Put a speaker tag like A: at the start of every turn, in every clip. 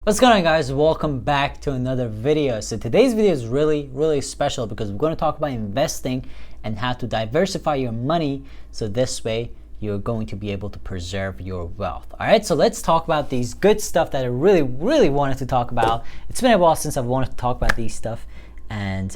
A: What's going on, guys? Welcome back to another video. So today's video is really special because we're going to talk about investing and how to diversify your money, so this way you're going to be able to preserve your wealth. All right, so let's talk about these good stuff that I really wanted to talk about. It's been a while since I've wanted to talk about these stuff, and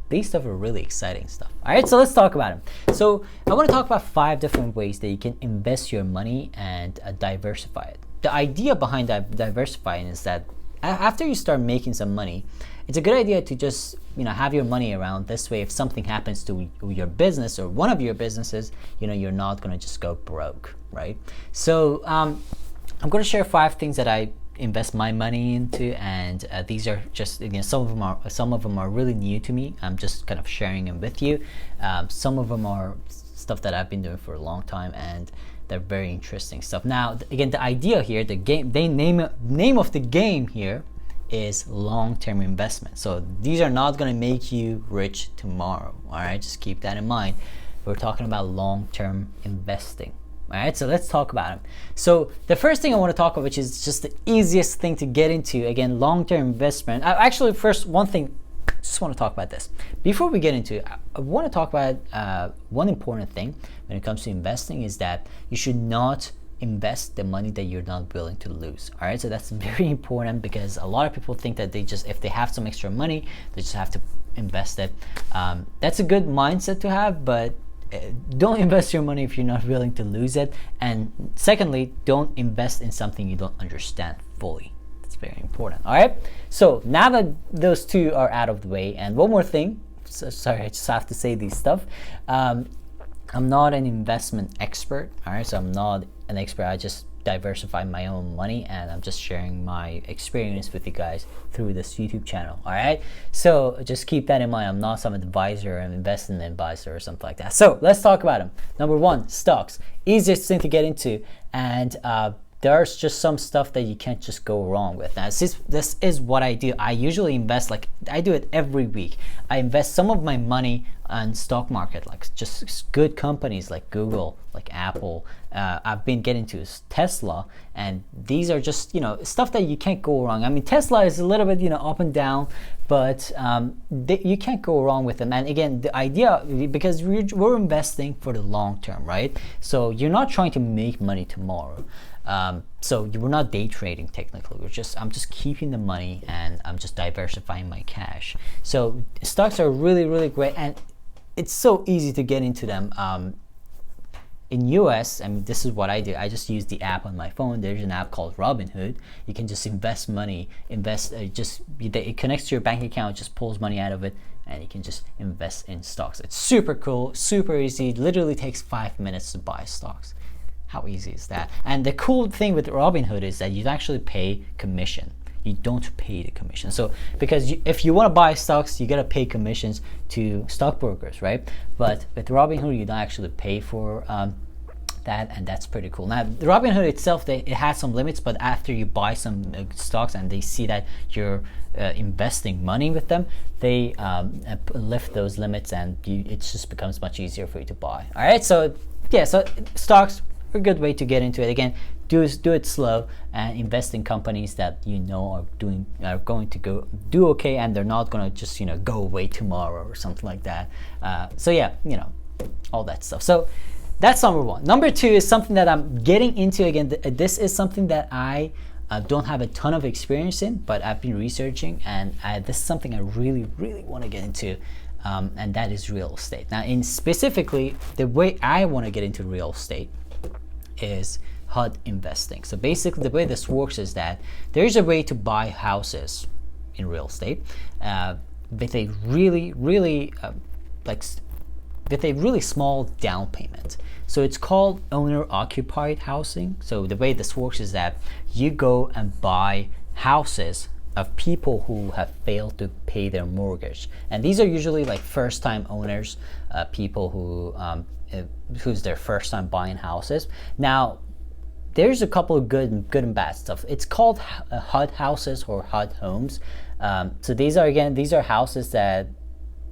A: these stuff are really exciting stuff. All right, so let's talk about them. So I want to talk about 5 different ways that you can invest your money and diversify it. The idea behind diversifying is that after you start making some money, it's a good idea to just have your money around. This way, if something happens to your business or one of your businesses, you're not going to just go broke, right? So I'm going to share 5 things that I invest my money into, and these are just, again, some of them are really new to me. I'm just kind of sharing them with you. Some of them are stuff that I've been doing for a long time, and they're very interesting stuff. Now, again, the idea here, the name of the game here is long-term investment. So these are not going to make you rich tomorrow. All right, just keep that in mind. We're talking about long-term investing. All right, so let's talk about it. So the first thing I want to talk about, which is just the easiest thing to get into, again, long-term investment. Actually, first, one thing, just want to talk about this. Before we get into it, I want to talk about one important thing when it comes to investing, is that you should not invest the money that you're not willing to lose. All right, so that's very important, because a lot of people think that if they have some extra money, they just have to invest it. That's a good mindset to have, but don't invest your money if you're not willing to lose it. And secondly, don't invest in something you don't understand fully. It's very important. All right, so now that those 2 are out of the way, and one more thing, sorry, I just have to say these stuff. I'm not an investment expert. All right, so I'm not an expert. I just diversify my own money, and I'm just sharing my experience with you guys through this YouTube channel. All right, so just keep that in mind. I'm not some advisor, an investment advisor or something like that. So let's talk about them. Number 1, stocks. Easiest thing to get into, and there's just some stuff that you can't just go wrong with. Now, this is what I do. I usually invest, like I do it every week. I invest some of my money on stock market, like just good companies like Google, like Apple. I've been getting to Tesla, and these are just stuff that you can't go wrong. I mean, Tesla is a little bit up and down, but you can't go wrong with them. And again, the idea, because we're investing for the long term, right? So you're not trying to make money tomorrow. So we're not day trading technically. I'm just keeping the money, and I'm just diversifying my cash. So stocks are really great, and it's so easy to get into them. In US, I mean, this is what I do. I just use the app on my phone. There's an app called Robinhood. You can just invest money, it connects to your bank account, just pulls money out of it, and you can just invest in stocks. It's super cool, super easy. It literally takes 5 minutes to buy stocks. How easy is that? And the cool thing with Robinhood is that you actually pay commission. You don't pay the commission. So because if you want to buy stocks, you got to pay commissions to stockbrokers, right? But with Robinhood, you don't actually pay for that, and that's pretty cool. Now, Robinhood itself, it has some limits, but after you buy some stocks and they see that you're investing money with them, they lift those limits, and it just becomes much easier for you to buy. All right, so yeah, so stocks are a good way to get into it. Again, do it slow, and invest in companies that are going to do okay, and they're not going to just go away tomorrow or something like that. So yeah, all that stuff. So that's number 1. Number 2 is something that I'm getting into. Again, this is something that I don't have a ton of experience in, but I've been researching, and this is something I really want to get into, and that is real estate. Now, specifically, the way I want to get into real estate is HUD investing. So basically, the way this works is that there's a way to buy houses in real estate with a really small down payment. So it's called owner-occupied housing. So the way this works is that you go and buy houses of people who have failed to pay their mortgage, and these are usually like first-time owners, people who's their first time buying houses. Now, there's a couple of good and bad stuff. It's called HUD houses or HUD homes. So these are houses that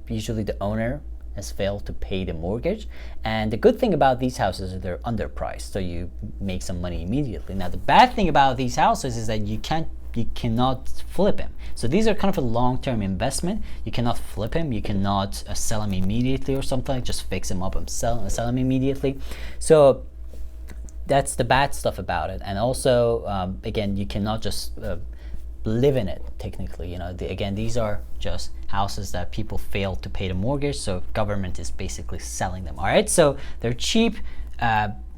A: usually the owner has failed to pay the mortgage. And the good thing about these houses is they're underpriced, so you make some money immediately. Now, the bad thing about these houses is that you can't you cannot flip him. So these are kind of a long-term investment. You cannot flip him. You cannot sell him immediately or something. Just fix him up and sell him immediately. So that's the bad stuff about it. And also, again, you cannot just live in it technically. Again, these are just houses that people fail to pay the mortgage, so government is basically selling them. All right, so they're cheap.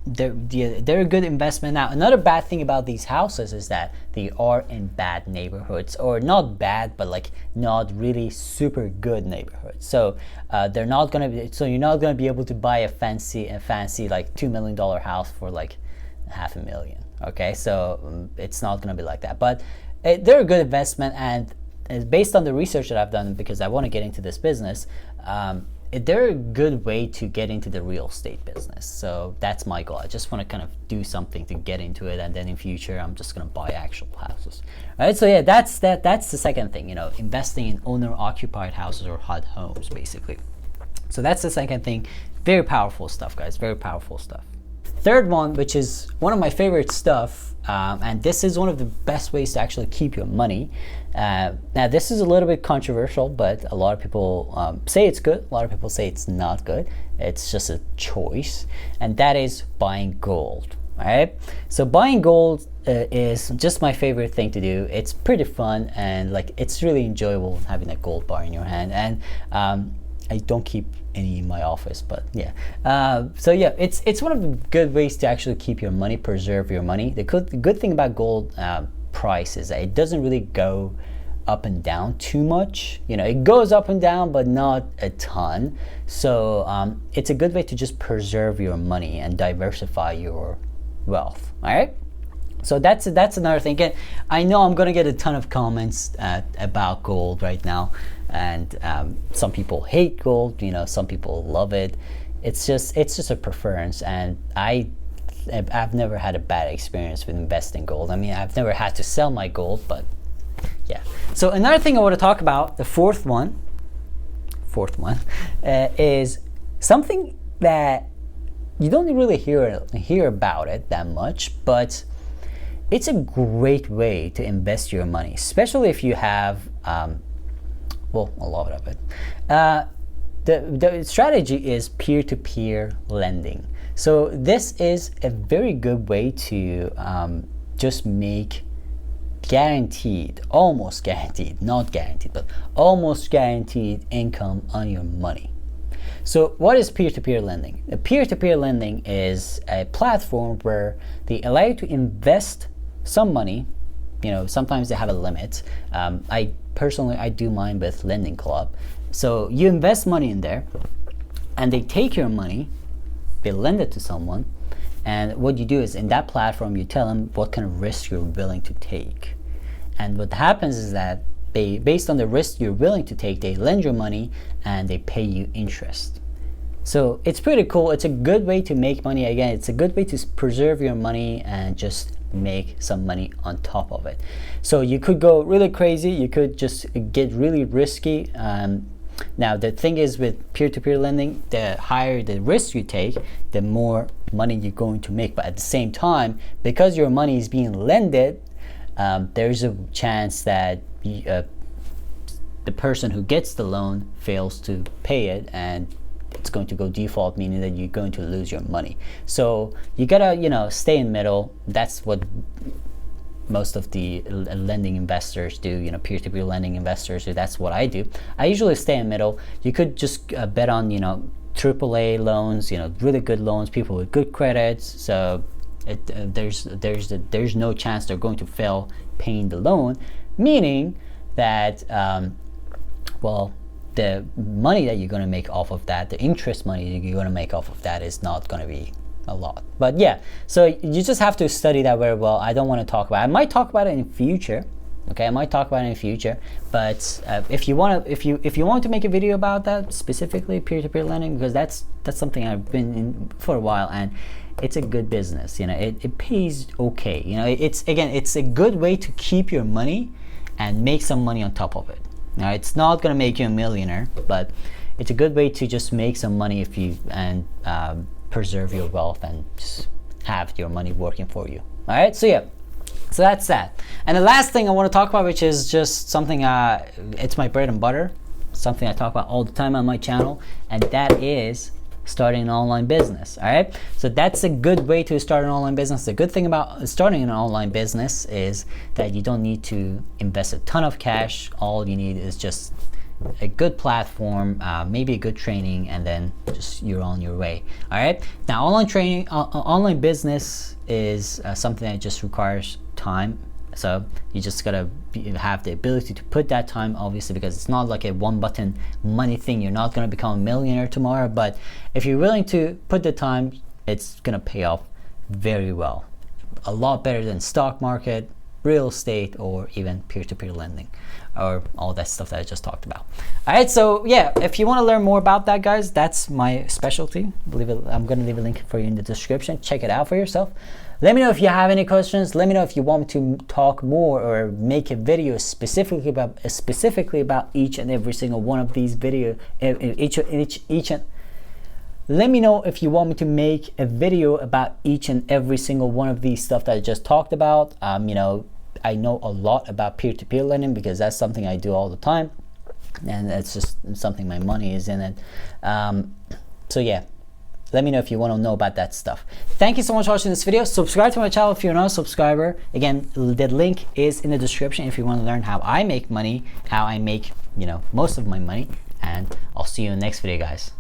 A: They're a good investment. Now, another bad thing about these houses is that they are in bad neighborhoods, or not bad, but like not really super good neighborhoods. So they're not gonna be. So you're not gonna be able to buy a fancy like $2 million house for like $500,000. Okay, so it's not gonna be like that. But they're a good investment, and based on the research that I've done, because I want to get into this business. They're a good way to get into the real estate business. So that's my goal. I just want to kind of do something to get into it, and then in future I'm just going to buy actual houses. All right, so yeah, that's the second thing, investing in owner occupied houses or HUD homes basically. So that's the second thing. Very powerful stuff, guys, very powerful stuff. Third one, which is one of my favorite stuff, and this is one of the best ways to actually keep your money. Now, this is a little bit controversial, but a lot of people say it's good. A lot of people say it's not good. It's just a choice, and that is buying gold. All right. So buying gold is just my favorite thing to do. It's pretty fun, and like it's really enjoyable having a gold bar in your hand. And I don't keep any in my office, but yeah. So yeah, it's one of the good ways to actually keep your money, preserve your money. The good thing about gold price is that it doesn't really go up and down too much. It goes up and down, but not a ton. So it's a good way to just preserve your money and diversify your wealth. All right. So that's another thing. Again, I know I'm gonna get a ton of comments about gold right now, and some people hate gold. Some people love it. It's just a preference, and I've never had a bad experience with investing gold. I mean, I've never had to sell my gold, but yeah. So another thing I want to talk about, the fourth one, is something that you don't really hear about it that much, but it's a great way to invest your money, especially if you have, a lot of it. The strategy is peer-to-peer lending. So this is a very good way to just make almost guaranteed, not guaranteed, but almost guaranteed income on your money. So what is peer-to-peer lending? Peer-to-peer lending is a platform where they allow you to invest some money. Sometimes they have a limit. I do mine with Lending Club. So you invest money in there, and they take your money, they lend it to someone, and what you do is in that platform you tell them what kind of risk you're willing to take. And what happens is that based on the risk you're willing to take, they lend your money and they pay you interest. So it's pretty cool. It's a good way to make money. Again, it's a good way to preserve your money and just make some money on top of it. So you could go really crazy. You could just get really risky. Now the thing is, with peer-to-peer lending, the higher the risk you take, the more money you're going to make. But at the same time, because your money is being lended, there's a chance that the person who gets the loan fails to pay it, and it's going to go default, meaning that you're going to lose your money. So you gotta stay in the middle. That's what most of the lending investors do, peer-to-peer lending investors do. That's what I do. I usually stay in the middle. You could just bet on AAA loans, really good loans, people with good credits. So there's no chance they're going to fail paying the loan, meaning that the money that you're going to make off of that, the interest money you're going to make off of that, is not going to be a lot. But yeah, so you just have to study that very well. I don't want to talk about it. I might talk about it in future. Okay, I might talk about it in future. But if you want to make a video about that specifically, peer-to-peer lending, because that's something I've been in for a while, and it's a good business. It pays okay. It's a good way to keep your money and make some money on top of it. Now, it's not going to make you a millionaire, but it's a good way to just make some money preserve your wealth and just have your money working for you. All right, so yeah, So that's that. And the last thing I want to talk about, which is just something, it's my bread and butter, something I talk about all the time on my channel, and that is starting an online business. All right, so that's a good way to start an online business. The good thing about starting an online business is that you don't need to invest a ton of cash. All you need is just a good platform, maybe a good training, and then just you're on your way. All right, now online business is something that just requires time. So you just gotta have the ability to put that time, obviously, because it's not like a one button money thing. You're not gonna become a millionaire tomorrow, but if you're willing to put the time, it's gonna pay off very well. A lot better than stock market, real estate, or even peer-to-peer lending, or all that stuff that I just talked about. All right, so yeah, if you want to learn more about that, guys, that's my specialty. I'm gonna leave a link for you in the description. Check it out for yourself. Let me know if you have any questions. Let me know if you want me to talk more or make a video specifically about each and every single one of these videos. Let me know if you want me to make a video about each and every single one of these stuff that I just talked about. You know, I know a lot about peer-to-peer lending because that's something I do all the time, and it's just something my money is in it. So yeah, let me know if you want to know about that stuff. Thank you so much for watching this video. Subscribe to my channel if you're not a subscriber. Again, the link is in the description if you want to learn how I make money, how I make, you know, most of my money, and I'll see you in the next video, guys.